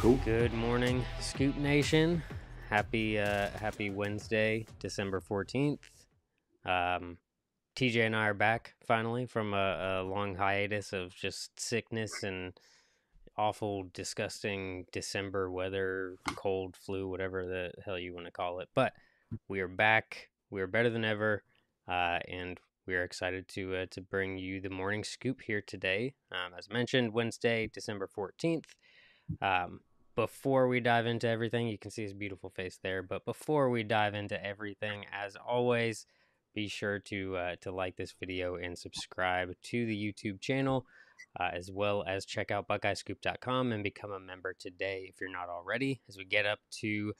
Cool. Good morning, Scoop Nation. Happy Wednesday, December 14th. TJ and I are back finally from a long hiatus of just sickness and awful, disgusting December weather, cold, flu, whatever the hell you want to call it. But we are back. We are better than ever, and we are excited to bring you the morning scoop here today. As mentioned, Wednesday, December 14th. Before we dive into everything, you can see his beautiful face there. But before we dive into everything, as always, be sure to like this video and subscribe to the YouTube channel, as well as check out BuckeyeScoop.com and become a member today if you're not already. As we get up to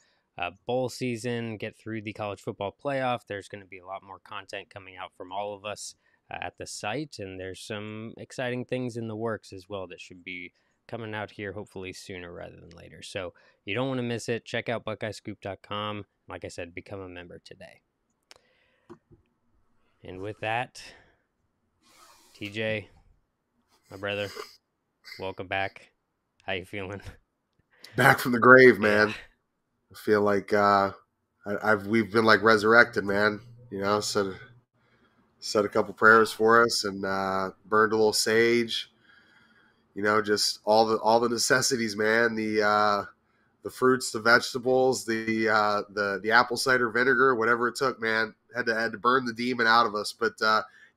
bowl season, get through the college football playoff, there's going to be a lot more content coming out from all of us at the site, and there's some exciting things in the works as well that should be coming out here hopefully sooner rather than later. So you don't want to miss it. Check out BuckeyeScoop.com. Like I said, become a member today. And with that, TJ, my brother, welcome back. How you feeling? Back from the grave, man. Yeah. I feel like we've been like resurrected, man. You know, said a couple prayers for us and burned a little sage. You know, just all the necessities, man. The fruits, the vegetables, the apple cider vinegar, whatever it took, man. Had to burn the demon out of us. But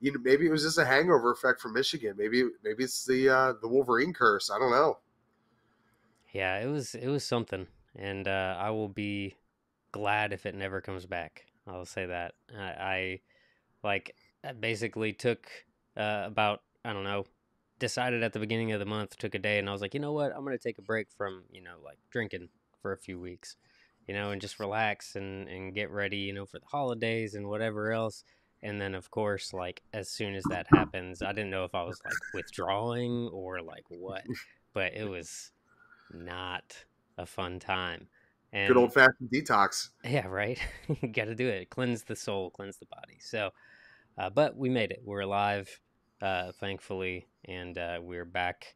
you know, maybe it was just a hangover effect from Michigan. Maybe it's the Wolverine curse. I don't know. Yeah, it was something, and I will be glad if it never comes back. I'll say that. I basically took about, I don't know, decided at the beginning of the month, took a day, and I was like, you know what, I'm going to take a break from, like drinking for a few weeks, and just relax and get ready, for the holidays and whatever else. And then, of course, like, as soon as that happens, I didn't know if I was like withdrawing or like what, but it was not a fun time. Good And old fashioned detox. yeah, right. You got to do it. Cleanse the soul, cleanse the body. So, but we made it. We're alive, thankfully, and we're back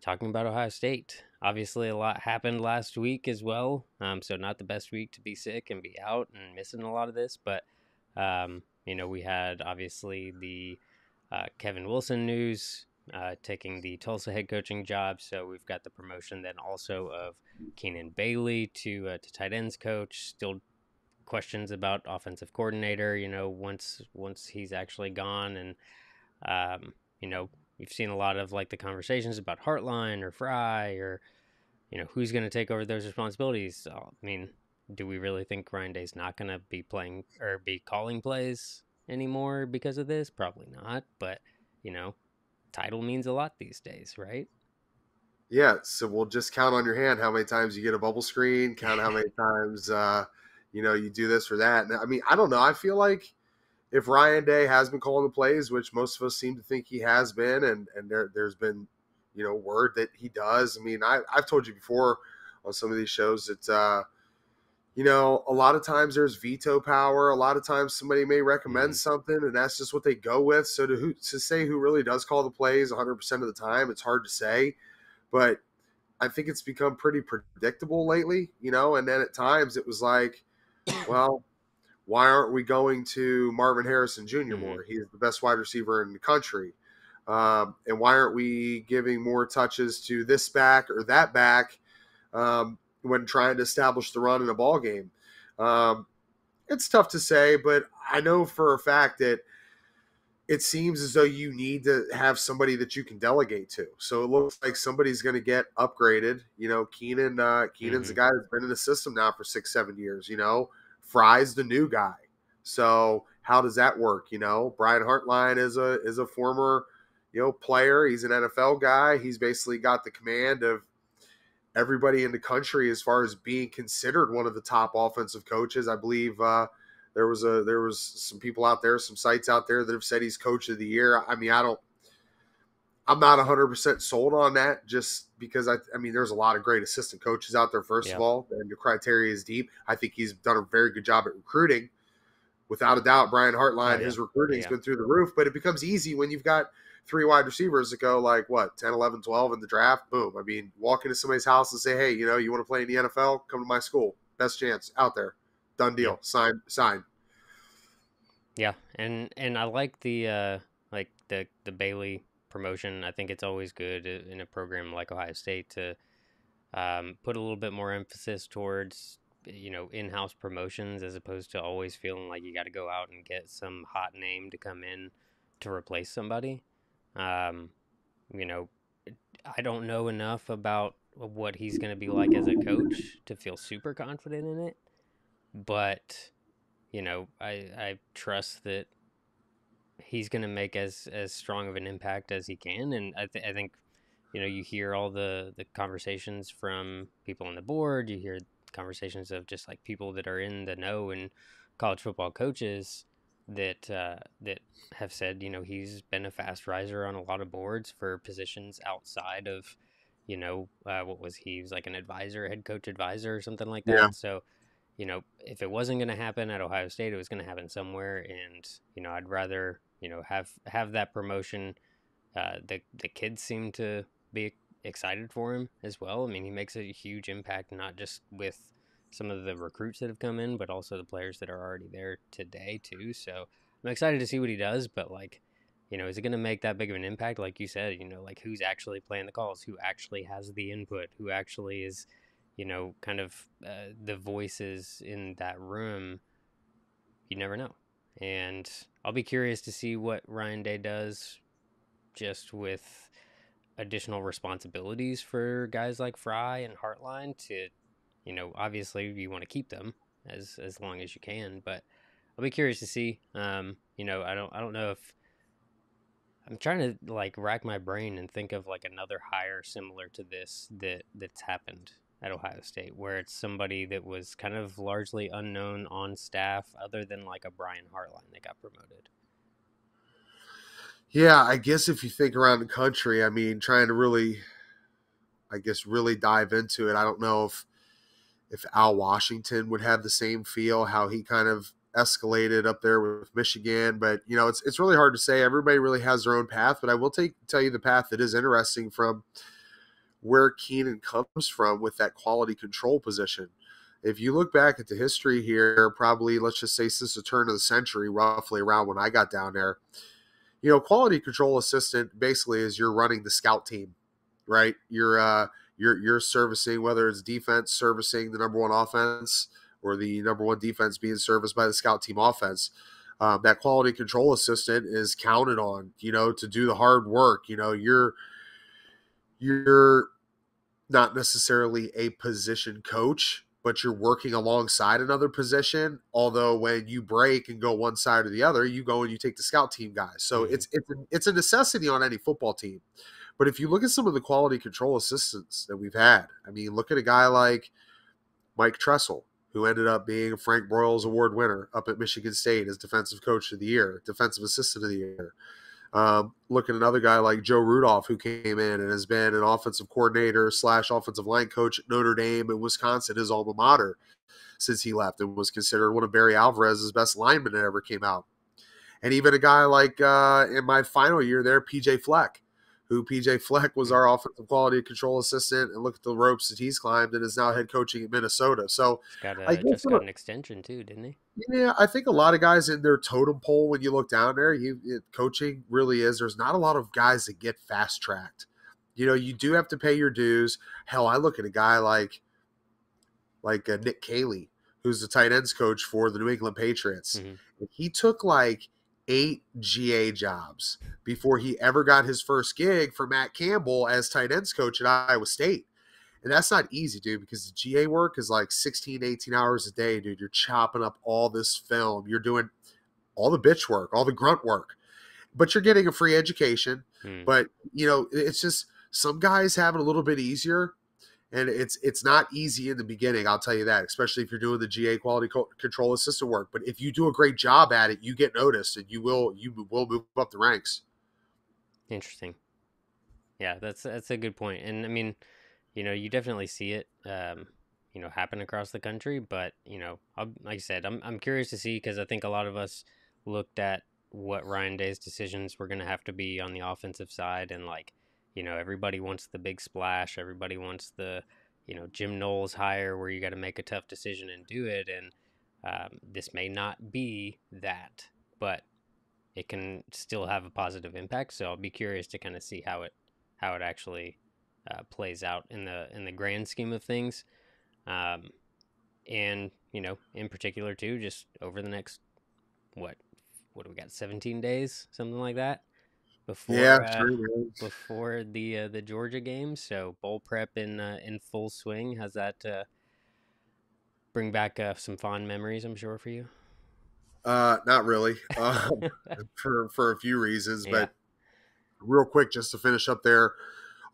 talking about Ohio State. Obviously, a lot happened last week as well, so not the best week to be sick and be out and missing a lot of this. But, we had, obviously, the Kevin Wilson news, taking the Tulsa head coaching job. So we've got the promotion then also of Keenan Bailey to tight ends coach. Still questions about offensive coordinator, once he's actually gone. And, we've seen a lot of like the conversations about Hartline or Fry or, who's going to take over those responsibilities. So, I mean, do we really think Ryan Day's not going to be playing or be calling plays anymore because of this? Probably not. But, title means a lot these days, right? Yeah, so we'll just count on your hand how many times you get a bubble screen, count how many times you do this or that. And I mean, I don't know. I feel like if Ryan Day has been calling the plays, which most of us seem to think he has been, and there's been, word that he does. I mean, I've told you before on some of these shows that, a lot of times there's veto power. A lot of times somebody may recommend something, and that's just what they go with. So to say who really does call the plays 100% of the time, it's hard to say. But I think it's become pretty predictable lately, and then at times it was like, well, why aren't we going to Marvin Harrison Jr. more? He's the best wide receiver in the country. And why aren't we giving more touches to this back or that back when trying to establish the run in a ball game? It's tough to say, but I know for a fact that it seems as though you need to have somebody that you can delegate to. So it looks like somebody's going to get upgraded. Keenan's the guy that's been in the system now for 6-7 years. Fry's the new guy. So how does that work? Brian Hartline is a former, player. He's an NFL guy. He's basically got the command of everybody in the country as far as being considered one of the top offensive coaches. I believe there was some people out there, some sites out there that have said he's coach of the year. I mean, I'm not 100% sold on that just because I mean, there's a lot of great assistant coaches out there, first of all, and the criteria is deep. I think he's done a very good job at recruiting. Without a doubt, Brian Hartline, his recruiting's been through the roof, but it becomes easy when you've got three wide receivers that go like what 10, 11, 12 in the draft. Boom. I mean, walk into somebody's house and say, hey, you want to play in the NFL? Come to my school. Best chance out there. Done deal. Yeah. Sign. Yeah, and I like the Bailey promotion. I think it's always good in a program like Ohio State to put a little bit more emphasis towards in-house promotions as opposed to always feeling like you got to go out and get some hot name to come in to replace somebody. Um, you know, I don't know enough about what he's going to be like as a coach to feel super confident in it, but I trust that he's going to make as strong of an impact as he can. And I think, you hear all the conversations from people on the board. You hear conversations of just like people that are in the know and college football coaches that have said, he's been a fast riser on a lot of boards for positions outside of, what was he? He was like an advisor, head coach advisor or something like Yeah. that. So, if it wasn't going to happen at Ohio State, it was going to happen somewhere. And, I'd rather, have that promotion. The kids seem to be excited for him as well. I mean, he makes a huge impact, not just with some of the recruits that have come in, but also the players that are already there today too. So I'm excited to see what he does, but like, is it going to make that big of an impact? Like you said, like who's actually playing the calls, who actually has the input, who actually is, kind of the voices in that room. You never know. And I'll be curious to see what Ryan Day does just with additional responsibilities for guys like Fry and Hartline to, obviously you want to keep them as long as you can, but I'll be curious to see. I don't know if I'm trying to like rack my brain and think of like another hire similar to this that's happened at Ohio State, where it's somebody that was kind of largely unknown on staff, other than like a Brian Hartline that got promoted. Yeah, I guess if you think around the country, I mean, trying to really, I guess, really dive into it. I don't know if Al Washington would have the same feel, how he kind of escalated up there with Michigan. But, it's really hard to say. Everybody really has their own path. But I will tell you the path that is interesting from where Keenan comes from with that quality control position. If you look back at the history here, probably, let's just say since the turn of the century, roughly around when I got down there, quality control assistant basically is you're running the scout team, right? You're servicing, whether it's defense servicing the number one offense or the number one defense being serviced by the scout team offense. That quality control assistant is counted on, to do the hard work. You're not necessarily a position coach, but you're working alongside another position. Although when you break and go one side or the other, you go and you take the scout team guys. So it's a necessity on any football team. But if you look at some of the quality control assistants that we've had, I mean, look at a guy like Mike Tressel, who ended up being a Frank Broyles Award winner up at Michigan State as Defensive Coach of the Year, Defensive Assistant of the Year. Look at another guy like Joe Rudolph, who came in and has been an offensive coordinator / offensive line coach at Notre Dame and Wisconsin, his alma mater, since he left, and was considered one of Barry Alvarez's best linemen that ever came out. And even a guy like in my final year there, PJ Fleck, who PJ Fleck was our offensive quality control assistant, and look at the ropes that he's climbed and is now head coaching in Minnesota. So I guess Just got an extension too, didn't he? yeah, I think a lot of guys in their totem pole, when you look down there, coaching really is. There's not a lot of guys that get fast tracked. You do have to pay your dues. Hell, I look at a guy like Nick Caley, who's the tight ends coach for the New England Patriots. Mm-hmm. He took like 8 GA jobs before he ever got his first gig for Matt Campbell as tight ends coach at Iowa State. And that's not easy, dude, because the GA work is like 16, 18 hours a day, dude. You're chopping up all this film. You're doing all the bitch work, all the grunt work. But you're getting a free education. But, it's just some guys have it a little bit easier. And it's not easy in the beginning, I'll tell you that, especially if you're doing the GA quality control assistant work. But if you do a great job at it, you get noticed, and you will move up the ranks. Interesting. Yeah, that's a good point. And I mean, you definitely see it, happen across the country. But like I said, I'm curious to see, because I think a lot of us looked at what Ryan Day's decisions were going to have to be on the offensive side. And like, everybody wants the big splash. Everybody wants the, Jim Knowles hire where you got to make a tough decision and do it. And this may not be that, but it can still have a positive impact. So I'll be curious to kind of see how it actually plays out in the grand scheme of things. Um, and in particular too, just over the next what what do we got, 17 days, something like that, Yeah, before sure, man. before the Georgia game. So bowl prep in full swing. How's that bring back some fond memories, I'm sure, for you? Not really, for a few reasons, Yeah. but real quick, just to finish up there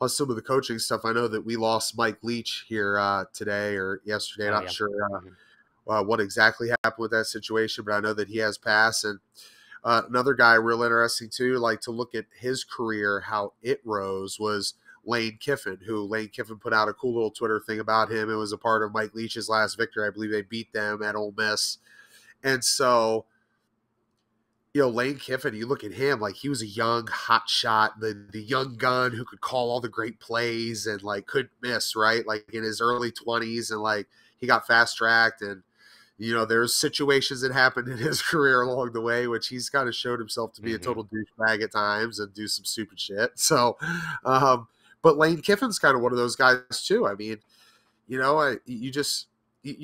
on some of the coaching stuff. I know that we lost Mike Leach here today or yesterday. Oh Not yeah. sure Hmm. what exactly happened with that situation, but I know that he has passed. And another guy real interesting too, like to look at his career, how it rose, was Lane Kiffin, who Lane Kiffin put out a cool little Twitter thing about him. It was a part of Mike Leach's last victory. I believe they beat them at Ole Miss. And so, Lane Kiffin, you look at him, like he was a young hot shot, the young gun who could call all the great plays and like couldn't miss, right? Like in his early 20s, and like he got fast tracked. And there's situations that happened in his career along the way, which he's kind of showed himself to be a Hmm. total douchebag at times and do some stupid shit. So, but Lane Kiffin's kind of one of those guys too. I mean, you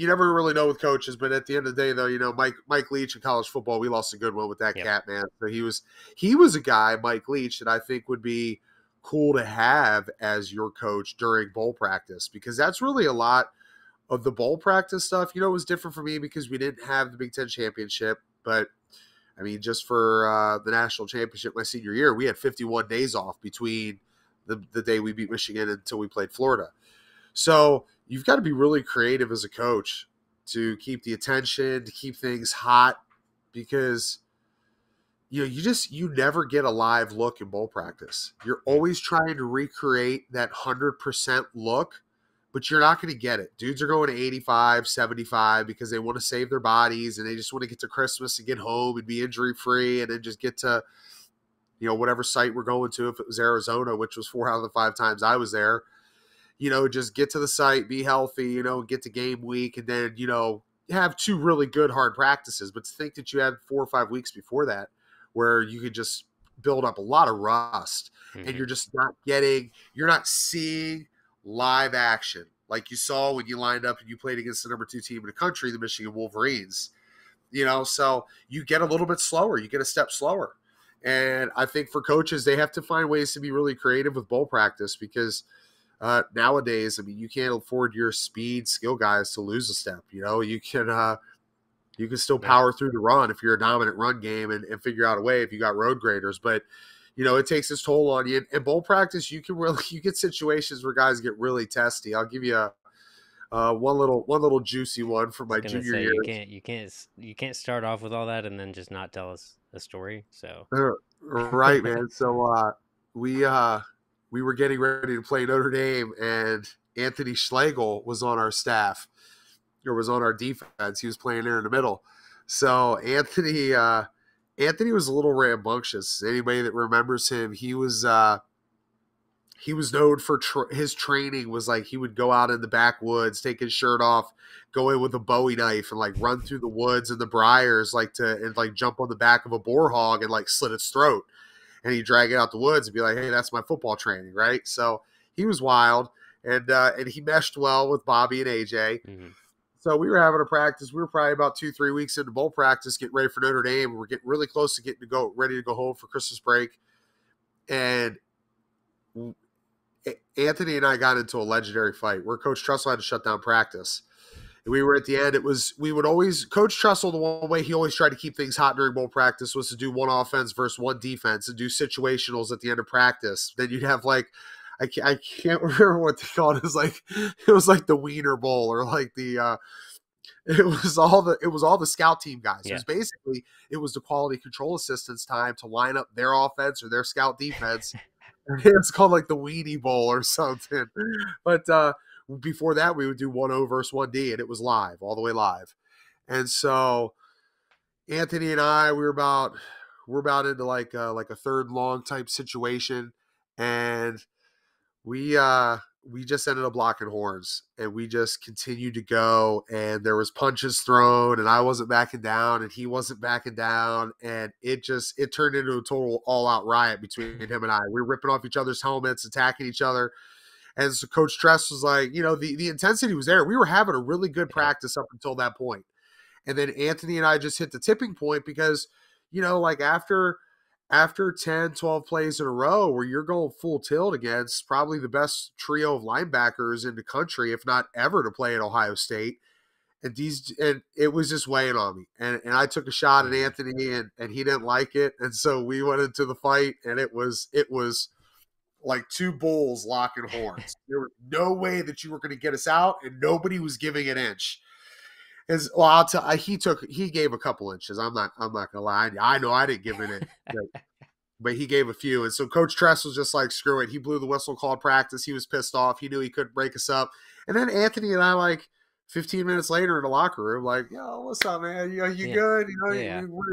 never really know with coaches, but at the end of the day, though, Mike Leach in college football, we lost a good one with that Yep. cat, man. So he was a guy, Mike Leach, that I think would be cool to have as your coach during bowl practice, because that's really a lot of the bowl practice stuff. It was different for me because we didn't have the Big Ten championship, but I mean, just for the national championship my senior year, we had 51 days off between the day we beat Michigan until we played Florida. So you've got to be really creative as a coach to keep the attention, to keep things hot, because you never get a live look in bowl practice. You're Mm. always trying to recreate that 100% look, but you're not going to get it. Dudes are going to 85, 75 because they want to save their bodies and they just want to get to Christmas and get home and be injury free and then just get to whatever site we're going to. If it was Arizona, which was 4 out of the 5 times I was there, just get to the site, be healthy, get to game week, and then, have 2 really good hard practices. But to think that you had 4 or 5 weeks before that where you could just build up a lot of rust and Hmm. you're just you're not seeing live action like you saw when you lined up and you played against the number 2 team in the country, the Michigan Wolverines. So you get a little bit slower, you get a step slower. And I think for coaches, they have to find ways to be really creative with bowl practice because nowadays, I mean, you can't afford your speed skill guys to lose a step. You can still Yeah. power through the run if you're a dominant run game and figure out a way if you got road graders. But it takes its toll on you. In bowl practice, you get situations where guys get really testy. I'll give you one little juicy one from I was my gonna junior say year. you can't start off with all that and then just not tell us a story. So. Right, man. So we were getting ready to play Notre Dame, and Anthony Schlegel was on our staff, or was on our defense. He was playing there in the middle. So Anthony was a little rambunctious. Anybody that remembers him, he was known for his training was like he would go out in the backwoods, take his shirt off, go in with a Bowie knife and like run through the woods and the briars, and like jump on the back of a boar hog and like slit its throat. And he'd drag it out the woods and be like, "Hey, that's my football training," right? So he was wild, and he meshed well with Bobby and AJ. Hmm. So we were having a practice. We were probably about 2-3 weeks into bowl practice, getting ready for Notre Dame. We're getting really close to ready to go home for Christmas break, and Anthony and I got into a legendary fight where Coach Trussell had to shut down practice. And we were at the end. We would always, Coach Trussell, the one way he always tried to keep things hot during bowl practice was to do one offense versus one defense and do situationals at the end of practice. Then you'd have like, I can't remember what they called it. It was like the Wiener Bowl, or like it was all the scout team guys. Yeah. It was the quality control assistants' time to line up their offense or their scout defense. It's called like the Weenie Bowl or something. But before that, we would do 1-0 versus 1D, and it was live, all the way live. And so Anthony and I, we were about we're about into like a third and long type situation, and we just ended up locking horns, and we just continued to go, and there was punches thrown, and I wasn't backing down and he wasn't backing down, and it turned into a total all out riot between him and I. We were ripping off each other's helmets, attacking each other. And so Coach Tress was like, the intensity was there. We were having a really good Yeah. practice up until that point. And then Anthony and I just hit the tipping point because, like after 10, 12 plays in a row where you're going full tilt against probably the best trio of linebackers in the country, if not ever, to play at Ohio State. And it was just weighing on me. And I took a shot at Anthony, and he didn't like it. And so we went into the fight, and it was like two bulls locking horns. There was no way that you were going to get us out, and nobody was giving an inch. Well, I'll tell. He gave a couple inches. I'm not gonna lie. I know I didn't give it, but he gave a few. And so Coach Tress was just like, screw it. He blew the whistle, called practice. He was pissed off. He knew he couldn't break us up. And then Anthony and I, like 15 minutes later in the locker room, like, yo, what's up, man? You Yeah. good? Yeah. You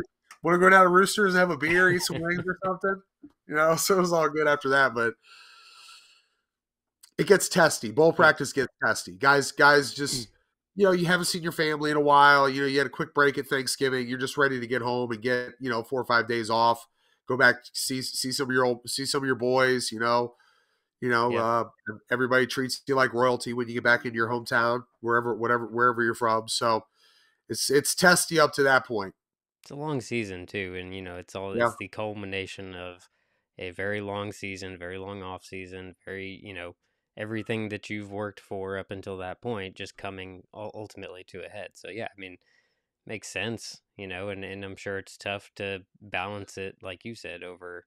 want to go down to Roosters and have a beer, eat some wings or something? So it was all good after that. But it gets testy. Bowl practice gets testy. Guys just, you haven't seen your family in a while. You had a quick break at Thanksgiving. You're just ready to get home and get, 4 or 5 days off. Go back, see some of your boys. Everybody treats you like royalty when you get back into your hometown, wherever you're from. So it's testy up to that point. It's a long season too, and Yeah. it's the culmination of a very long season, very long off season, very everything that you've worked for up until that point just coming ultimately to a head. So yeah, I mean, makes sense, and I'm sure it's tough to balance it, like you said, over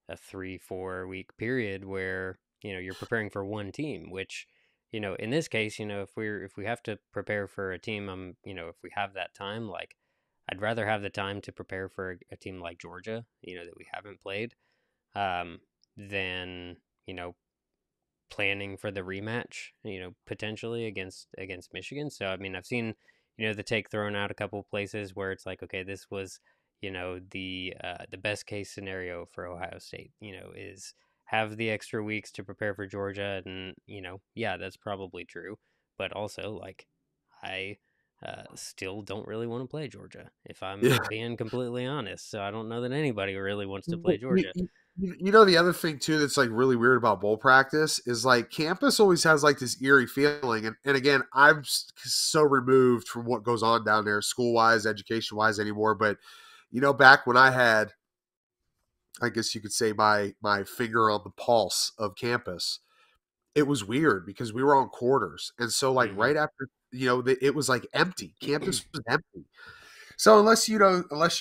a 3-4 week period where you're preparing for one team, which in this case, if we have to prepare for a team, if we have that time, like I'd rather have the time to prepare for a team like Georgia, that we haven't played, than planning for the rematch, potentially against Michigan. So I mean, I've seen the take thrown out a couple of places where it's like, okay, this was the best case scenario for Ohio State, is have the extra weeks to prepare for Georgia, and yeah, that's probably true, but also like I still don't really want to play Georgia, if I'm Yeah. being completely honest. So I don't know that anybody really wants to play Georgia. The other thing too that's like really weird about bowl practice is like campus always has like this eerie feeling, and again, I'm so removed from what goes on down there, school wise, education wise anymore. But back when I had, I guess you could say, my finger on the pulse of campus, it was weird because we were on quarters, and so like Mm-hmm. right after, it was like empty. Campus was empty. So unless you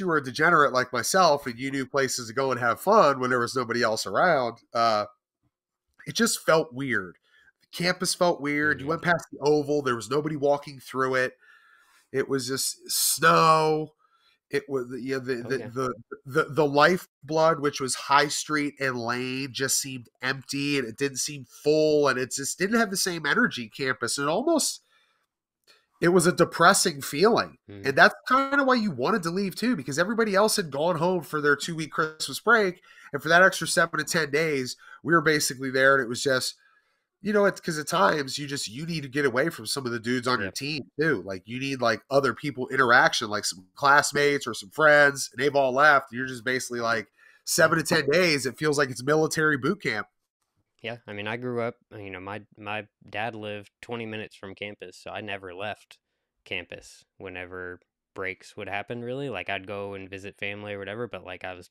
were a degenerate like myself and you knew places to go and have fun when there was nobody else around, it just felt weird. The campus felt weird. You Mm-hmm. went past the oval, there was nobody walking through it. It was just snow. It was Oh yeah. the lifeblood, which was High Street and Lane, just seemed empty, and it didn't seem full, and it just didn't have the same energy campus. And it was a depressing feeling. Mm-hmm. And that's kind of why you wanted to leave too, because everybody else had gone home for their 2-week Christmas break. And for that extra 7 to 10 days, we were basically there. And it was just, it's because at times you need to get away from some of the dudes on your Yep. team too. Like you need like other people interaction, like some classmates or some friends, and they've all left. You're just basically like 7 to 10 days. It feels like it's military boot camp. Yeah, I mean, I grew up, my dad lived 20 minutes from campus, so I never left campus whenever breaks would happen, really. Like, I'd go and visit family or whatever, but like, I was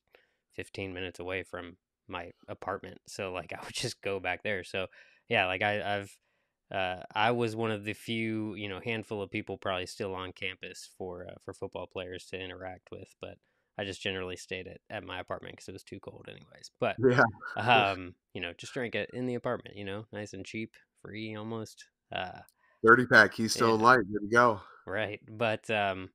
15 minutes away from my apartment, so like, I would just go back there. So, yeah, like, I was one of the few, handful of people probably still on campus for football players to interact with, but I just generally stayed at my apartment because it was too cold, anyways. But Yeah. just drink it in the apartment, nice and cheap, free almost. 30 pack Keystone Yeah, Light. Good to go. right. But to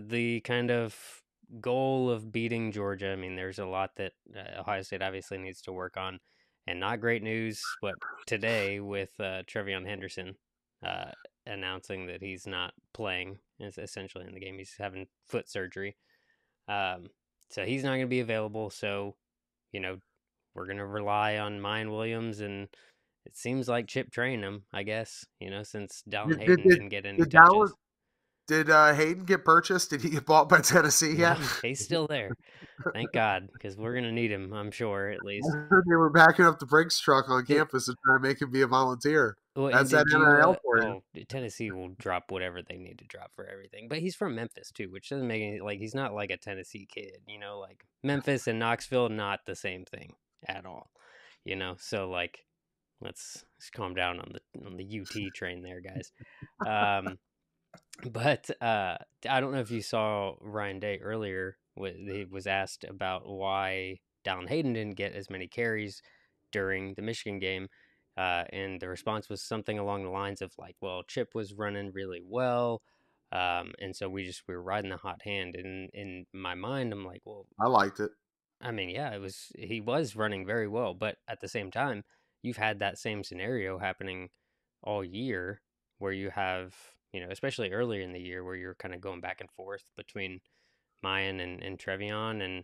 the kind of goal of beating Georgia, I mean, there's a lot that Ohio State obviously needs to work on, and not great news. But today with Trevion Henderson uh, announcing that he's not playing, is essentially in the game. He's having foot surgery. Um, So he's not going to be available. So, you know, we're going to rely on Mayan Williams, and it seems like Chip trained him, I guess, since Dallin Did did Hayden did, didn't get any did Dallas touches. did Hayden get purchased? Did he get bought by Tennessee Yeah, yet? he's still there. Thank God, because we're going to need him, I'm sure, at I least. heard they were backing up the Brinks truck on Did, campus and trying to make him be a volunteer. well, and That's that did you? NIL for you. Oh, Tennessee will drop whatever they need to drop for everything. But he's from Memphis too, which doesn't make any like he's not like a Tennessee kid. Like Memphis and Knoxville, not the same thing at all. So like let's calm down on the UT train there, guys. Um, but I don't know if you saw Ryan Day earlier. He was asked about why Dallin Hayden didn't get as many carries during the Michigan game. And the response was something along the lines of like, well, Chip was running really well. And so we were riding the hot hand. And in my mind, I'm like, well, I liked it. I mean, yeah, he was running very well, but at the same time, you've had that same scenario happening all year where you have, especially earlier in the year where you're kind of going back and forth between Mayan and Trevion. And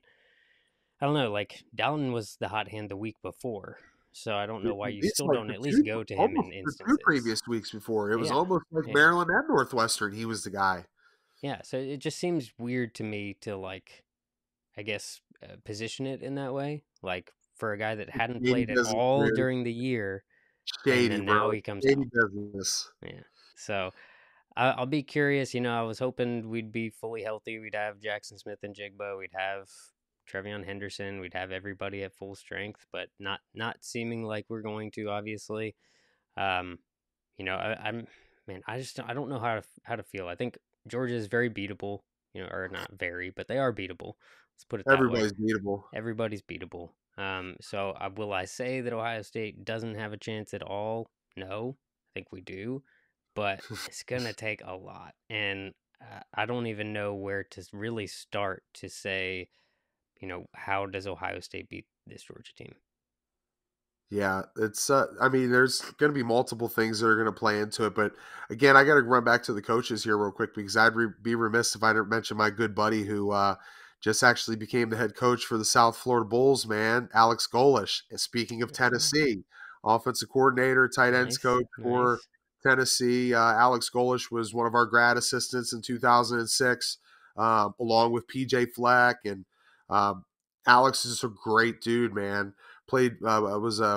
I don't know, like Dallin was the hot hand the week before. So I don't know why you It's still like don't at least go to him almost in the two instances. previous weeks before. It was Yeah. almost like Yeah. Maryland and Northwestern. He was the guy. Yeah. So it just seems weird to me to like, I guess, position it in that way. Like for a guy that hadn't Shady played at business, all dude. during the year, and Shady, then now bro. he comes Shady out. business. Yeah. So I'll be curious. I was hoping we'd be fully healthy. We'd have Jackson Smith and Jigba. We'd have Trevion Henderson. We'd have everybody at full strength, but not seeming like we're going to. Obviously, um, I'm man. I don't know how to feel. I think Georgia is very beatable. Or not very, but they are beatable. Let's put it that way. Everybody's beatable. Everybody's beatable. So will I say that Ohio State doesn't have a chance at all? No, I think we do, but it's gonna take a lot, and I don't even know where to really start to say, how does Ohio State beat this Georgia team? Yeah, it's. I mean, there's going to be multiple things that are going to play into it, but again, I got to run back to the coaches here real quick because I'd be remiss if I didn't mention my good buddy who just actually became the head coach for the South Florida Bulls. Man, Alex Golish. And speaking of Tennessee, offensive coordinator, tight ends Nice, coach for nice. Tennessee. Alex Golish was one of our grad assistants in 2006, along with PJ Fleck, and um, Alex is a great dude, man. Played was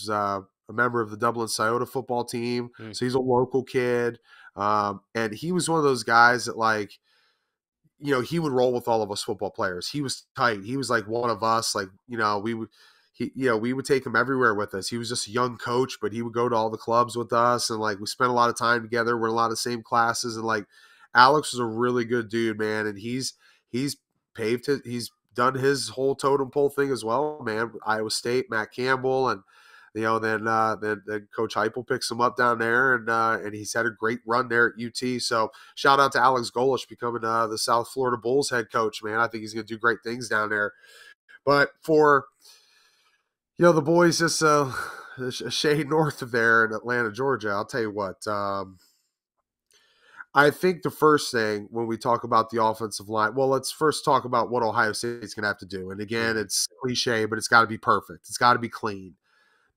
a member of the Dublin Scioto football team, Mm, so he's a local kid, and he was one of those guys that like he would roll with all of us football players. He was tight. He was like one of us. Like we would we would take him everywhere with us. He was just a young coach, but he would go to all the clubs with us, and like we spent a lot of time together. We're in a lot of the same classes, and like Alex was a really good dude, man, and he's he's done his whole totem pole thing as well, man. Iowa State, Matt Campbell, and then Coach Heupel picks him up down there, and he's had a great run there at UT. So shout out to Alex Golish becoming the South Florida Bulls head coach, man. I think he's going to do great things down there. But for the boys just a shade north of there in Atlanta, Georgia, I'll tell you what. I think the first thing when we talk about the offensive line, well, let's first talk about what Ohio State's going to have to do. And again, mm-hmm. it's cliche, but it's got to be perfect. It's got to be clean.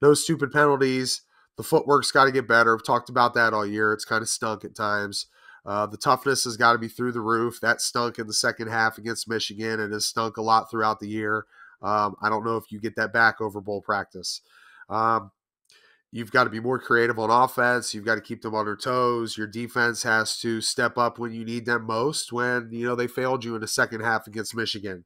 No stupid penalties. The footwork's got to get better. We've talked about that all year. It's kind of stunk at times. The toughness has got to be through the roof. That stunk in the second half against Michigan and has stunk a lot throughout the year. I don't know if you get that back over bowl practice. You've got to be more creative on offense. You've got to keep them on their toes. Your defense has to step up when you need them most when, they failed you in the second half against Michigan.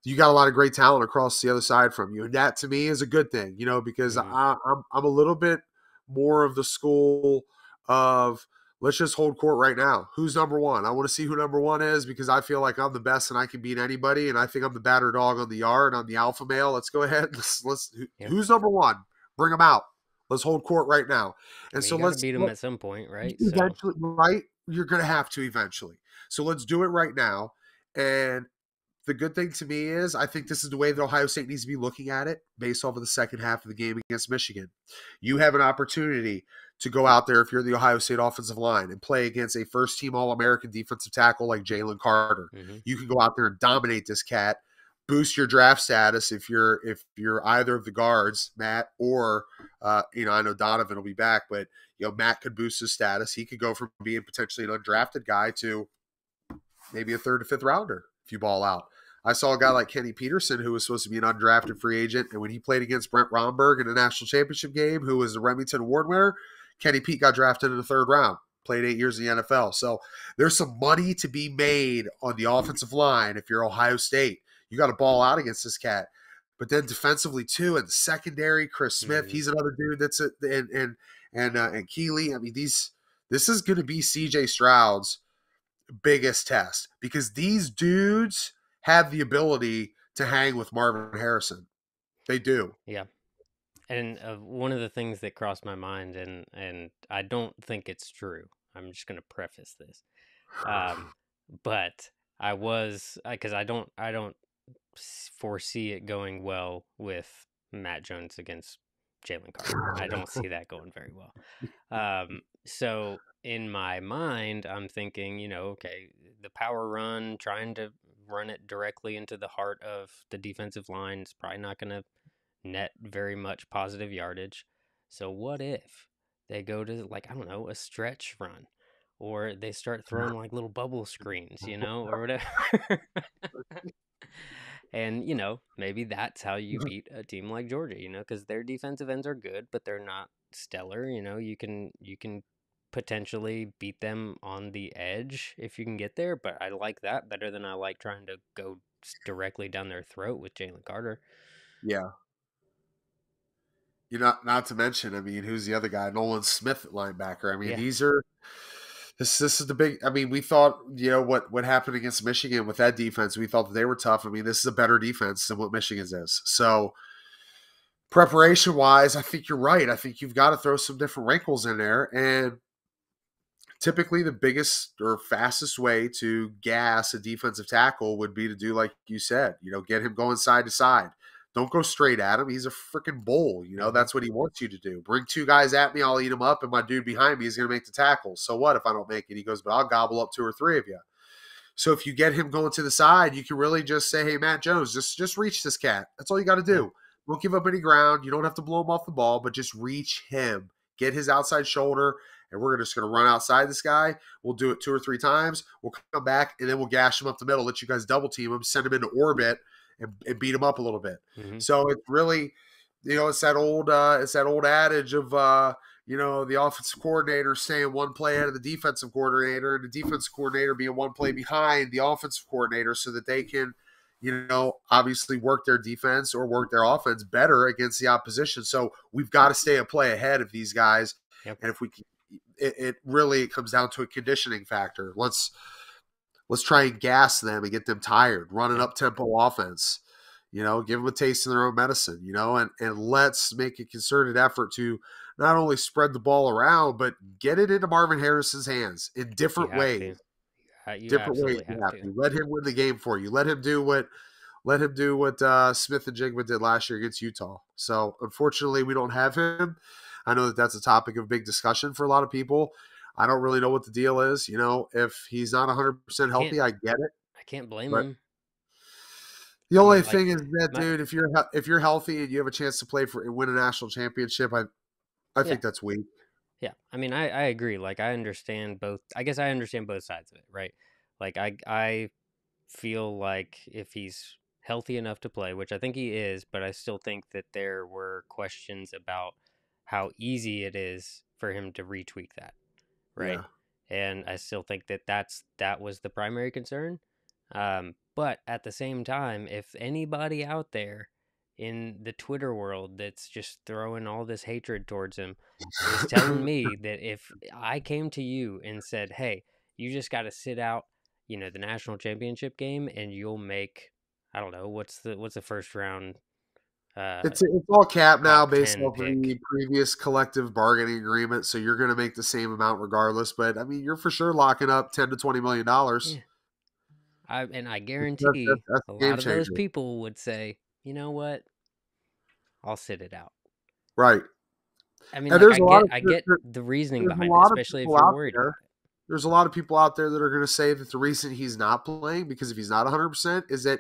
You got a lot of great talent across the other side from you. And that to me is a good thing, because Mm-hmm. I'm a little bit more of the school of let's just hold court right now. Who's number one? I want to see who number one is because I feel like I'm the best and I can beat anybody. And I think I'm the batter dog on the yard. I'm the alpha male. Let's go ahead. Yep. Who's number one? Bring them out. Let's hold court right now. I And mean, so you got to let's beat them at some point, right? So eventually, right? You're going to have to eventually. So let's do it right now. And the good thing to me is I think this is the way that Ohio State needs to be looking at it based off of the second half of the game against Michigan. You have an opportunity to go out there if you're the Ohio State offensive line and play against a first-team All-American defensive tackle like Jalen Carter. Mm-hmm. You can go out there and dominate this cat, boost your draft status if you're either of the guards, Matt, or I know Donovan will be back, but Matt could boost his status. He could go from being potentially an undrafted guy to maybe a third to fifth rounder if you ball out. I saw a guy like Kenny Peterson, who was supposed to be an undrafted free agent, and when he played against Brent Romberg in a national championship game, who was the Remington Award winner, Kenny Pete got drafted in the third round, played 8 years in the NFL. So there's some money to be made on the offensive line if you're Ohio State. You got to ball out against this cat. But then defensively too, and the secondary, Chris Smith, he's another dude that's and Keeley. I mean, this is going to be C.J. Stroud's biggest test because these dudes have the ability to hang with Marvin Harrison. They do. Yeah. And one of the things that crossed my mind, and I don't think it's true. I'm just going to preface this, but I was because I don't foresee it going well with Matt Jones against Jalen Carter. I don't see that going very well. So in my mind, I'm thinking, okay, the power run, trying to run it directly into the heart of the defensive line is probably not going to net very much positive yardage. So what if they go to I don't know, a stretch run, or they start throwing like little bubble screens, or whatever. And maybe that's how you beat a team like Georgia, because their defensive ends are good, but they're not stellar. You can potentially beat them on the edge if you can get there, but I like that better than I like trying to go directly down their throat with Jalen Carter. Yeah. Not to mention, I mean, who's the other guy? Nolan Smith at linebacker. I mean, these are this is the big. I mean, we thought what happened against Michigan with that defense. We thought that they were tough. I mean, this is a better defense than what Michigan's is. So preparation wise, I think you're right. I think you've got to throw some different wrinkles in there, and typically the biggest or fastest way to gas a defensive tackle would be to do like you said. Get him going side to side. Don't go straight at him. He's a freaking bull. That's what he wants you to do. Bring two guys at me, I'll eat them up, and my dude behind me is going to make the tackle. So what if I don't make it? He goes, but I'll gobble up two or three of you. So if you get him going to the side, you can really just say, hey, Matt Jones, just reach this cat. That's all you got to do. Don't give up any ground. You don't have to blow him off the ball, but just reach him. Get his outside shoulder, and we're just going to run outside this guy. We'll do it 2 or 3 times. We'll come back, and then we'll gash him up the middle, let you guys double team him, send him into orbit, and beat him up a little bit. Mm-hmm. So it's really, it's that old adage of, the offensive coordinator saying one play ahead of the defensive coordinator, and the defensive coordinator being one play behind the offensive coordinator so that they can, obviously work their defense or work their offense better against the opposition. So we've got to stay a play ahead of these guys. Yep. And if we can, it really comes down to a conditioning factor. Let's try and gas them and get them tired, run an up-tempo offense, give them a taste of their own medicine, and let's make a concerted effort to not only spread the ball around, but get it into Marvin Harrison's hands in different ways. Different ways. Let him win the game for you. Let him do what Smith and Jigma did last year against Utah. So unfortunately, we don't have him. I know that that's a topic of big discussion for a lot of people. I don't really know what the deal is. If he's not 100% healthy, I get it. I can't blame him. The only thing is that, dude, if you're healthy and you have a chance to play and win a national championship, I think that's weak. Yeah, I mean, I agree. I understand both. I guess I understand both sides of it, right? I feel like if he's healthy enough to play, which I think he is, but I still think that there were questions about how easy it is for him to retweak that. Right. Yeah. And I still think that was the primary concern. But at the same time, if anybody out there in the Twitter world that's just throwing all this hatred towards him is telling me that if I came to you and said, hey, you just got to sit out, the national championship game and you'll make, I don't know, what's the first round? It's all cap now based off of the previous collective bargaining agreement, so you're going to make the same amount regardless. But I mean, you're for sure locking up $10 to $20 million. Yeah. I guarantee That's a a game lot of those changer. people would say, you know what, I'll sit it out. Right. I mean, And like there's a lot of I get the reasoning there's a behind it, lot of especially if people you're out worried there. about it. There's a lot of people out there that are going to say that the reason he's not playing, because if he's not 100%, is that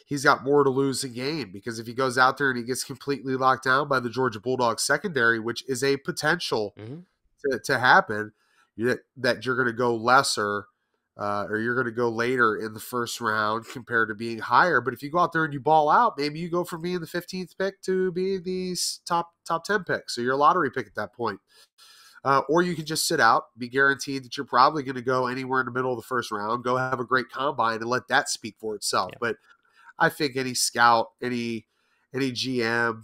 he's got more to lose than gain. Because if he goes out there and he gets completely locked down by the Georgia Bulldogs secondary, which is a potential Hmm. to happen, that you're going to go lesser or you're going to go later in the first round compared to being higher. But if you go out there and you ball out, maybe you go from being the 15th pick to being the top 10 pick. So you're a lottery pick at that point. Or you can just sit out, be guaranteed that you're probably going to go anywhere in the middle of the first round, go have a great combine, and let that speak for itself. Yeah. But I think any scout, any GM,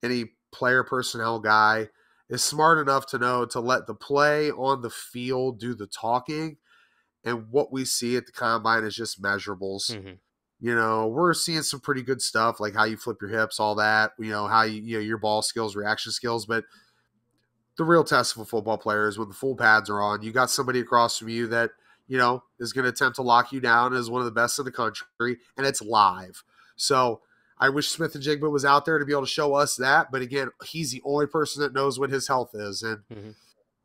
any player personnel guy is smart enough to know to let the play on the field do the talking. And what we see at the combine is just measurables. Hmm. We're seeing some pretty good stuff, like how you flip your hips, all that, how your ball skills, reaction skills. But the real test of a football player is when the full pads are on. You got somebody across from you that, is going to attempt to lock you down as one of the best in the country, and it's live. So I wish Smith and Jigba was out there to be able to show us that. But again, he's the only person that knows what his health is. And, Hmm.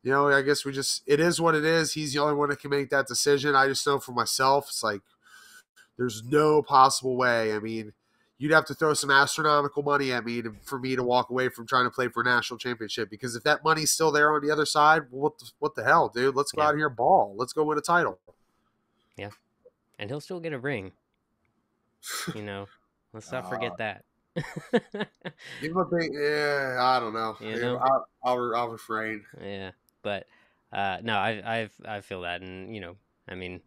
I guess it is what it is. He's the only one that can make that decision. I just know for myself, it's like there's no possible way. I mean, you'd have to throw some astronomical money at me for me to walk away from trying to play for a national championship. Because if that money's still there on the other side, what the hell, dude? Let's go Yeah. out here and ball. Let's go win a title. Yeah. And he'll still get a ring. Let's not forget that. Give him a big, yeah, I don't know. You know? I'll refrain. Yeah. But no, I feel that, and I mean,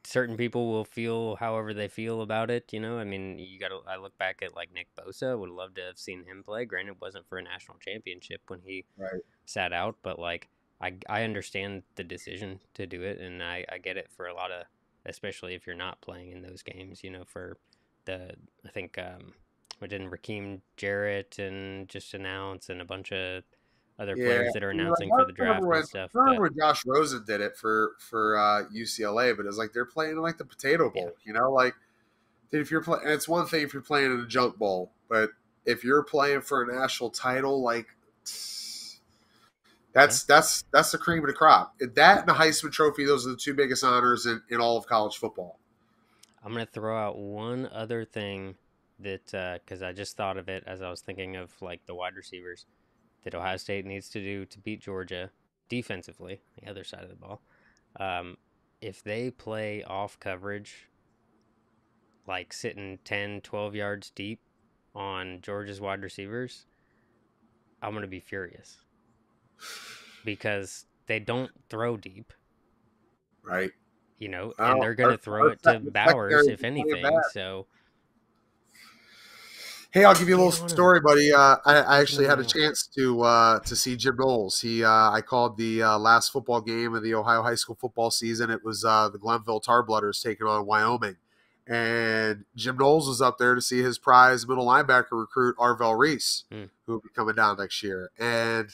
certain people will feel however they feel about it. I mean, I look back at like Nick Bosa. Would love to have seen him play. Granted, it wasn't for a national championship when he Right. sat out, but like I understand the decision to do it, and I get it for a lot of, especially if you're not playing in those games. For I think what didn't Raheem Jarrett and just announce, and a bunch of other Yeah, players that are like, announcing for the draft and stuff. I remember But when Josh Rosen did it for UCLA, but it's like they're playing in like the Potato yeah, Bowl, like dude, if you're playing, and it's one thing if you're playing in a junk bowl, but if you're playing for a national title, like yeah. that's the cream of the crop. That and the Heisman Trophy, those are the two biggest honors in all of college football. I'm gonna throw out one other thing that because I just thought of it as I was thinking of like the wide receivers that Ohio State needs to do to beat Georgia defensively, the other side of the ball. Um, if they play off coverage, like sitting 10, 12 yards deep on Georgia's wide receivers, I'm going to be furious because they don't throw deep, Right. and they're going to throw it to The Bowers, secondary if is playing bad. anything. So, Hey, I'll give you a get little on them. story, buddy. I Get actually them had a now. chance to see Jim Knowles. I called the last football game of the Ohio high school football season. It was the Glenville Tarblooders taking on Wyoming, and Jim Knowles was up there to see his prize middle linebacker recruit Arvell Reese, who will be coming down next year. And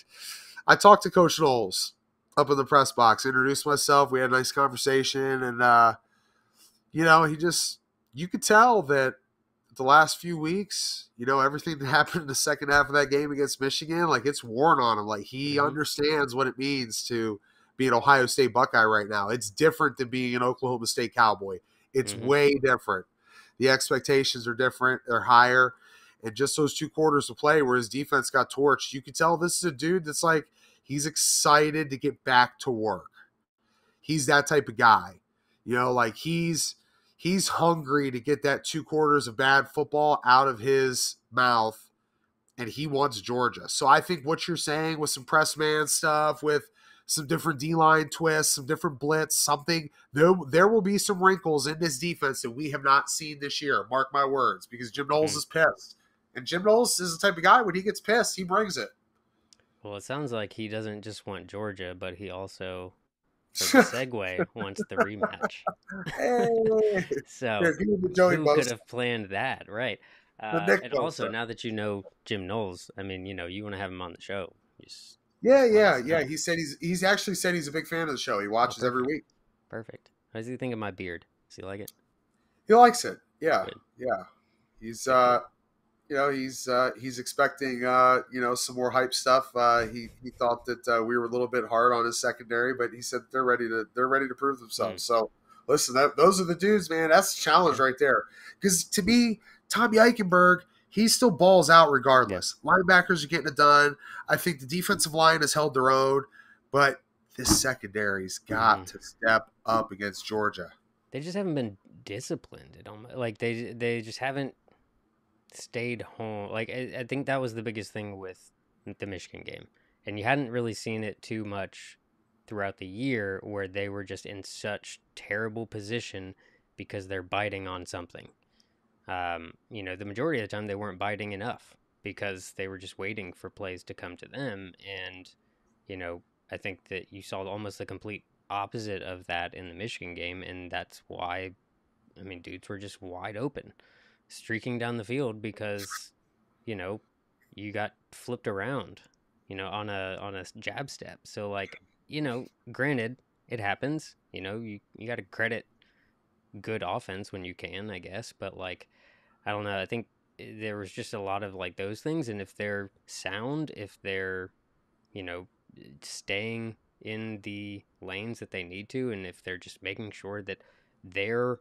I talked to Coach Knowles up in the press box, introduced myself. We had a nice conversation, and you could tell that the last few weeks, everything that happened in the second half of that game against Michigan, like it's worn on him. Like he Mm-hmm. understands what it means to be an Ohio State Buckeye right now. It's different than being an Oklahoma State Cowboy. It's Mm-hmm. way different. The expectations are different. They're higher. And just those 2 quarters of play where his defense got torched, you could tell this is a dude that's like, he's excited to get back to work. He's that type of guy. Like he's hungry to get that 2 quarters of bad football out of his mouth, and he wants Georgia. So I think what you're saying with some press man stuff, with some different D-line twists, some different blitz, something, there will be some wrinkles in this defense that we have not seen this year. Mark my words, because Jim Knowles is pissed. And Jim Knowles is the type of guy, when he gets pissed, he brings it. Well, it sounds like he doesn't just want Georgia, but he also, for the segue, wants the rematch. Hey, So, here, give me the Joey who could Bosa, have planned that, right? the Nick And also, Bosa. now that you know Jim Knowles, I mean, you want to have him on the show. Just let Yeah. us know. He said he's actually said he's a big fan of the show. He Oh, watches every perfect. week. Perfect. What does he think of my beard? Does he like it? He likes it. Yeah, Good, yeah. He's good, good. he's expecting some more hype stuff. He thought that we were a little bit hard on his secondary, but he said they're ready to prove Mm, themselves. So listen, those are the dudes, man. That's the challenge yeah, right there. Because to me, Tommy Eichenberg, he still balls out yeah. regardless. Linebackers are getting it done. I think the defensive line has held their own, but this secondary's Hmm. got to step up against Georgia. They just haven't been disciplined. It almost like they just haven't stayed home. Like I think that was the biggest thing with the Michigan game, and you hadn't really seen it too much throughout the year where they were just in such terrible position because they're biting on something. The majority of the time they weren't biting enough because they were just waiting for plays to come to them. And, you know, I think that you saw almost the complete opposite of that in the Michigan game. And that's why, I mean, dudes were just wide open, streaking down the field because, you know, you got flipped around, on a jab step. So like, granted, it happens. You got to credit good offense when you can, I guess, but like I don't know. I think there was just a lot of like those things, and if they're sound, if they're you know staying in the lanes that they need to, and if they're just making sure that their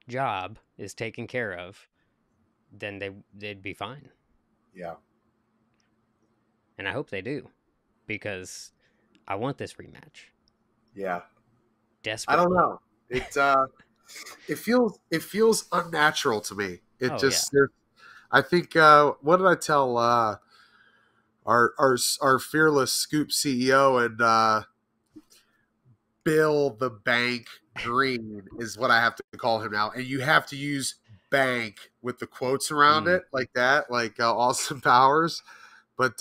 job is taken care of, then they'd be fine. Yeah. And I hope they do because I want this rematch Yeah. I don't desperately. know. It feels unnatural to me. It Oh yeah. just I think what did I tell our fearless Scoop CEO and Bill the Bank Green is what I have to call him now, and you have to use bank with the quotes around Mm. it like that, like Austin Powers. But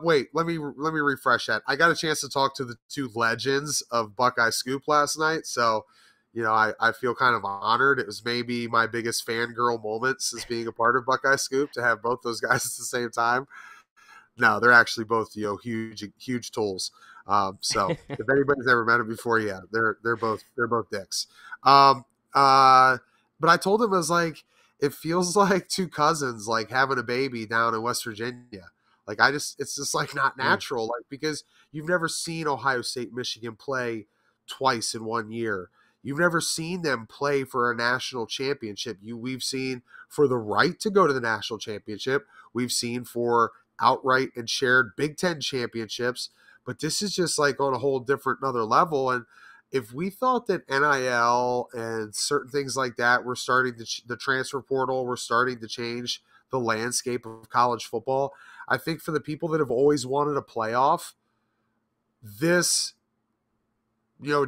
wait, let me refresh that. I got a chance to talk to the two legends of Buckeye Scoop last night, so I feel kind of honored. It was maybe my biggest fangirl moment since being a part of Buckeye Scoop to have both those guys at the same time. No, they're actually both huge tools. So if anybody's ever met them before, yeah, they're both dicks. Um, uh, but I told him, I was like, it feels like two cousins like having a baby down in West Virginia. Like it's just like not Mm. natural, like because you've never seen Ohio State, Michigan play twice in one year. You've never seen them play for a national championship. We've seen for the right to go to the national championship. We've seen for outright and shared Big Ten championships, but this is just like on a whole different another level. And if we thought that NIL and certain things like that were starting to the transfer portal were starting to change the landscape of college football, I think for the people that have always wanted a playoff, this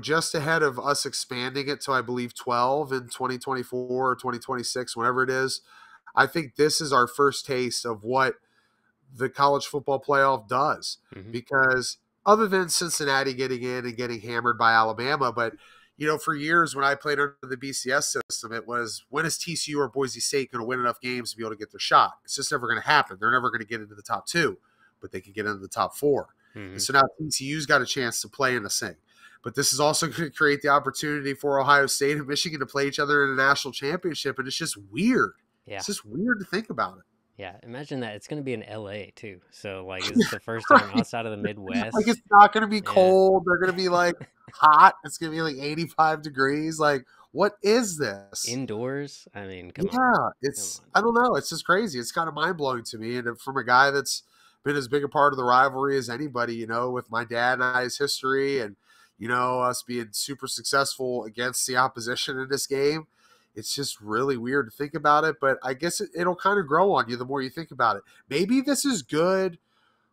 just ahead of us expanding it to I believe 12 in 2024 or 2026, whenever it is, I think this is our first taste of what the college football playoff does, Hmm. because other than Cincinnati getting in and getting hammered by Alabama, but for years when I played under the BCS system, it was, when is TCU or Boise State going to win enough games to be able to get their shot? It's just never going to happen. They're never going to get into the top two, but they can get into the top four. And Hmm. so now TCU's got a chance to play in the sing. But this is also going to create the opportunity for Ohio State and Michigan to play each other in a national championship. And it's just weird. Yeah. It's just weird to think about it. Yeah, imagine that. It's going to be in LA too. So like this is the first time outside of the Like, Midwest. it's not going to be Yeah. cold. They're going to be like hot. It's going to be like 85 degrees. Like, what is this? Indoors. I mean, come on. Yeah, Come it's, on. I don't know. It's just crazy. It's kind of mind blowing to me. And from a guy that's been as big a part of the rivalry as anybody, with my dad and I's history and, us being super successful against the opposition in this game, it's just really weird to think about it. But I guess it'll kind of grow on you the more you think about it. Maybe this is good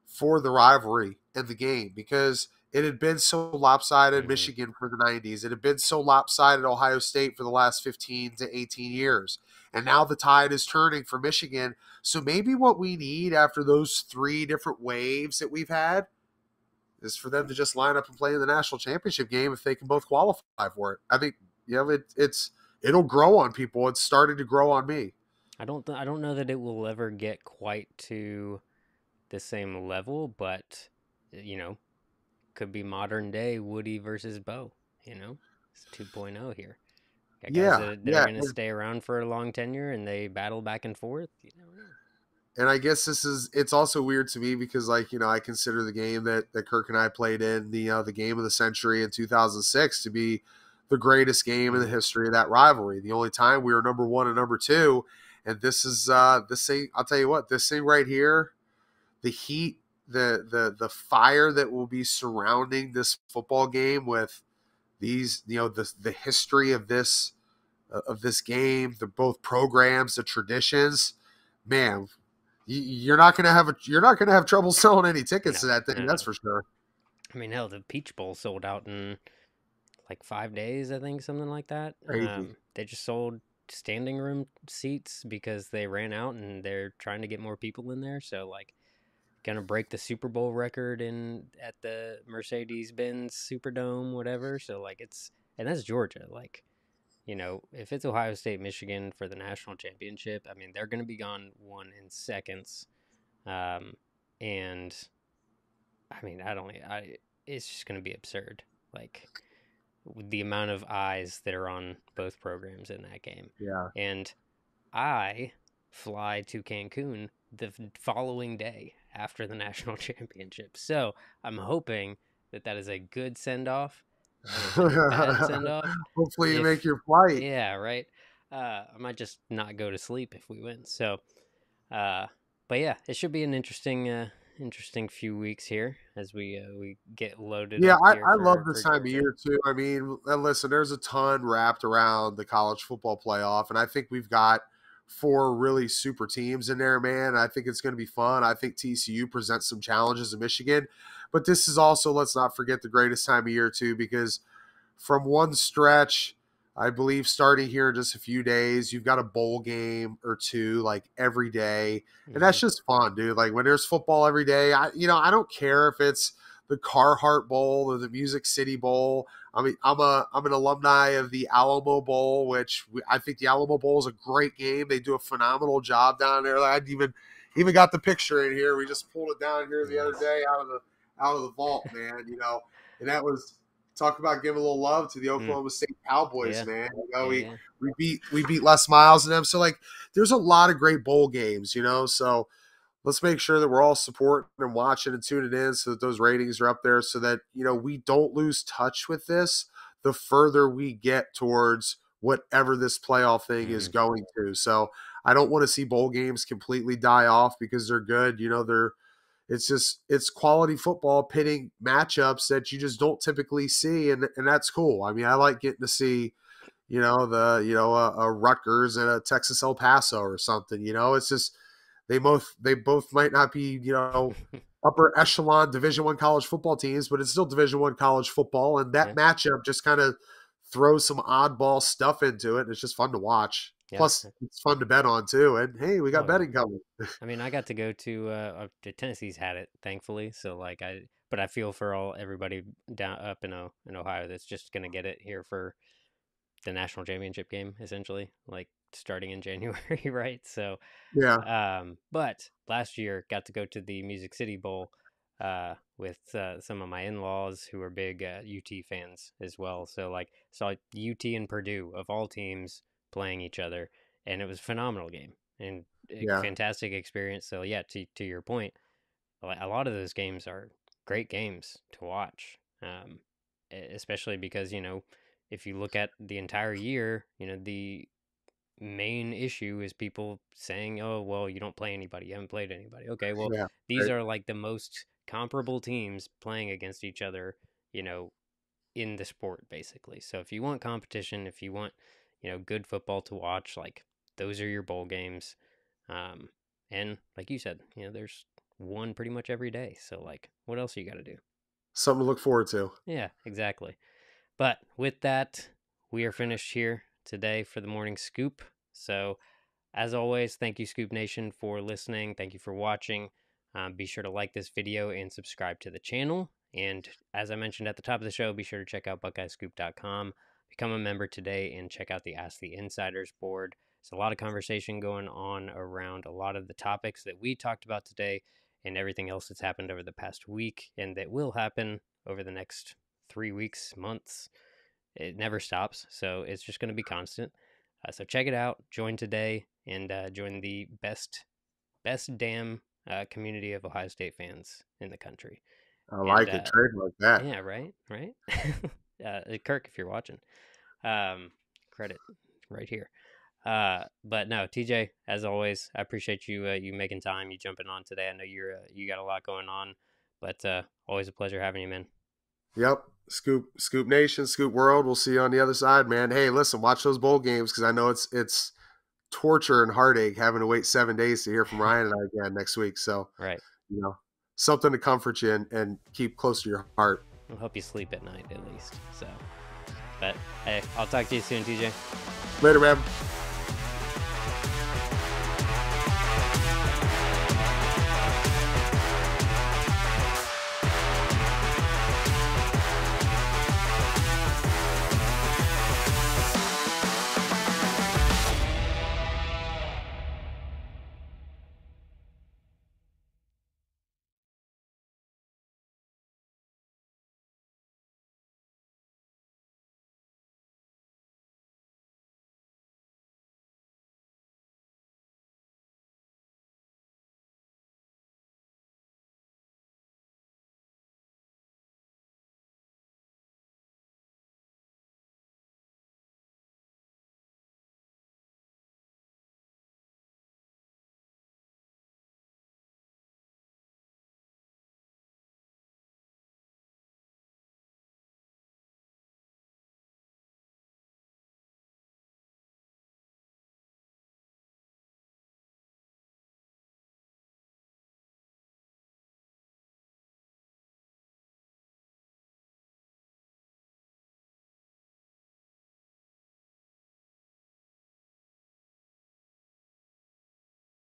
for the rivalry and the game, because it had been so lopsided Hmm. Michigan for the 90s. It had been so lopsided Ohio State for the last 15 to 18 years. And now the tide is turning for Michigan. So maybe what we need after those three different waves that we've had is for them to just line up and play in the national championship game if they can both qualify for it. I think, it'll grow on people. It's starting to grow on me. I don't know that it will ever get quite to the same level, but you know, could be modern day Woody versus Bo. It's 2.0 here. Got guys Yeah, that are yeah. going to stay around for a long tenure and they battle back and forth. You never know. And I guess it's also weird to me because, like, I consider the game that Kirk and I played in, the game of the century in 2006, to be the greatest game in the history of that rivalry. The only time we were number one and number two. And this thing, I'll tell you what, this thing right here, the heat, the fire that will be surrounding this football game with these, the history of this game, the both programs, the traditions, man, you're not gonna have trouble selling any tickets No, to that thing. no, That's no. for sure. I mean, hell, the Peach Bowl sold out in like 5 days, I think, something like that. Crazy. They just sold standing room seats because they ran out and they're trying to get more people in there. So, like, gonna break the Super Bowl record in at the Mercedes-Benz Superdome, whatever. So, like, and that's Georgia. Like, if it's Ohio State, Michigan for the national championship, I mean, they're gonna be gone one in seconds. And I mean, it's just gonna be absurd. Like, the amount of eyes that are on both programs in that game. Yeah. And I fly to Cancun the following day after the national championship. So I'm hoping that is a good send off rather than a bad send off. Hopefully you make If, your flight. yeah, right. I might just not go to sleep if we win. So, but yeah, it should be an interesting few weeks here as we get loaded Yeah, up here I love for this time of Georgia. year too. I mean, and listen, there's a ton wrapped around the college football playoff, and I think we've got four really super teams in there, man. I think it's going to be fun. I think TCU presents some challenges in Michigan, but this is also, let's not forget, the greatest time of year too, because from one stretch, I believe starting here in just a few days, you've got a bowl game or two like every day. And Mm-hmm. that's just fun, dude. Like when there's football every day, I don't care if it's the Carhartt Bowl or the Music City Bowl. I mean, I'm an alumni of the Alamo Bowl, which I think the Alamo Bowl is a great game. They do a phenomenal job down there. I even got the picture in here. We just pulled it down here the other Nice. day out of the vault, man. And that was talk about giving a little love to the Mm. Oklahoma State Cowboys, Yeah. man. Yeah. Yeah. We beat Les Miles and them. So like, there's a lot of great bowl games, So let's make sure that we're all supporting and watching and tuning in so that those ratings are up there, so that we don't lose touch with this the further we get towards whatever this playoff thing is Mm-hmm. going to. So I don't want to see bowl games completely die off because they're good. It's quality football pitting matchups that you just don't typically see, and that's cool. I mean, I like getting to see, a Rutgers and a Texas El Paso or something. It's just they both might not be upper echelon Division I college football teams, but it's still Division I college football, and that Yeah. matchup just kind of throws some oddball stuff into it, and it's just fun to watch. Yeah. Plus, it's fun to bet on too. And hey, we got Oh yeah. betting coming. I mean, I got to go to Tennessee's had it, thankfully. So like but I feel for everybody down up in Ohio that's just gonna get it here for the national championship game, essentially, like starting in January, right? So, Yeah, but last year got to go to the Music City Bowl with some of my in-laws who are big UT fans as well. So like saw UT and Purdue of all teams playing each other, and it was a phenomenal game and a yeah. fantastic experience. So yeah, to your point, a lot of those games are great games to watch, especially because if you look at the entire year, the main issue is people saying, "Oh, well, you don't play anybody. You haven't played anybody." Okay, well, Yeah, these right. are like the most comparable teams playing against each other, you know, in the sport basically. So if you want competition, if you want, good football to watch, like those are your bowl games. Um, and like you said, there's one pretty much every day. So like, what else you got to do? Something to look forward to. Yeah, exactly. But with that, we are finished here today for the morning scoop. So as always, thank you, Scoop Nation, for listening. Thank you for watching. Be sure to like this video and subscribe to the channel. And as I mentioned at the top of the show, be sure to check out BuckeyeScoop.com. Become a member today and check out the Ask the Insiders board. There's a lot of conversation going on around a lot of the topics that we talked about today and everything else that's happened over the past week and that will happen over the next 3 weeks, months. it never stops. So it's just going to be constant. So check it out. Join today and join the best damn community of Ohio State fans in the country. I And like it. Trademark that. yeah, right. Kirk, if you're watching, credit right here. But no, TJ, as always, I appreciate you making time, you jumping on today. I know you got a lot going on, but always a pleasure having you, man. Yep. Scoop Nation, Scoop World. We'll see you on the other side, man. Hey, listen, watch those bowl games because I know it's torture and heartache having to wait 7 days to hear from Ryan and I again next week. So, Right. Something to comfort you and keep close to your heart. I'll help you sleep at night at least. So, but hey, I'll talk to you soon, TJ. Later, man.